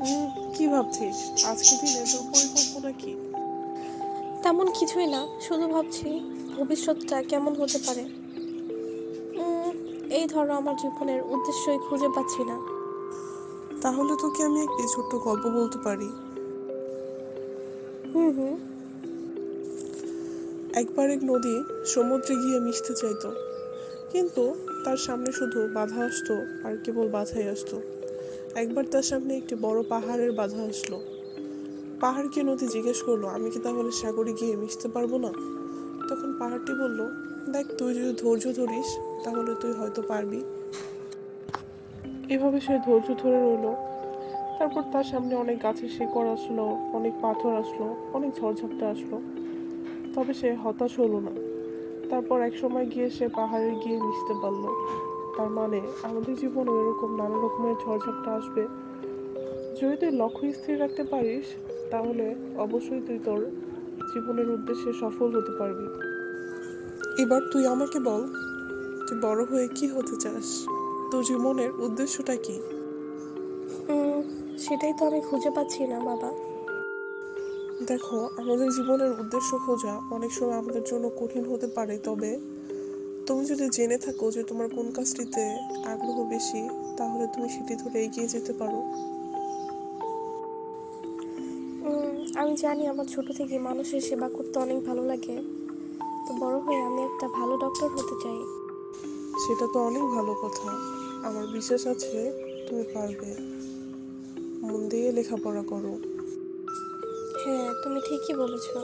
উম, কি ভাবছিস? আজকে দিনে তোর পরিকল্পনা কি? তেমন কিছুই না, শুধু ভাবছি ভবিষ্যৎটা কেমন হতে পারে। উম, এই ধরো আমার জীবনের উদ্দেশ্যই খুঁজে পাচ্ছি না। তাহলে তোকে আমি একটি ছোট্ট গল্প বলতে পারি। হুম হুম। একবার এক নদী সমুদ্রে গিয়ে মিশতে চাইতো, কিন্তু তার সামনে শুধু বাধা আসতো, আর কেবল বাধাই আসতো। একবার তার সামনে একটি বড় পাহাড়ের বাধা আসলো। পাহাড়কে নদী জিজ্ঞেস করলো, আমি কি তাহলে সাগরে গিয়ে মিশতে পারবো না? তখন পাহাড়টি বলল, দেখ, তুই যদি ধৈর্য ধরিস তাহলে তুই হয়তো পারবি। এভাবে সে ধৈর্য ধরে রইল। তারপর তার সামনে অনেক গাছের শিকড় আসলো, অনেক পাথর আসলো, অনেক ঝড়ঝাপটা আসলো, তবে সে হতাশ হলো না। তারপর এক সময় গিয়ে সে পাহাড়ে গিয়ে মিশতে পারলো। তার মানে আমাদের জীবনে এরকম নানা রকমের ঝড়ঝাপটা আসবে। যদি তুই লক্ষ্য স্থির রাখতে পারিস, তাহলে অবশ্যই তুই তোর জীবনের উদ্দেশ্যে সফল হতে পারবি। এবার তুই আমাকে বল, তুই বড় হয়ে কি হতে চাস? তোর জীবনের উদ্দেশ্যটা কি? উম, সেটাই তো আমি খুঁজে পাচ্ছি না বাবা। দেখো, আমাদের জীবনের উদ্দেশ্য খোঁজা অনেক সময় আমাদের জন্য কঠিন হতে পারে, তবে তুমি যদি জেনে থাকো যে তোমার কোন কাজটিতে আগ্রহ বেশি, তাহলে তুমি সেটি ধরে এগিয়ে যেতে পারো। আমি জানি আমার ছোট থেকে মানুষের সেবা করতে অনেক ভালো লাগে। তো বড় হয়ে আমি একটা ভালো ডক্টর হতে চাই। সেটা তো অনেক ভালো কথা। আমার বিশ্বাস আছে তুমি পারবে। মন দিয়ে লেখাপড়া করো। হ্যাঁ, তুমি ঠিকই বলেছো।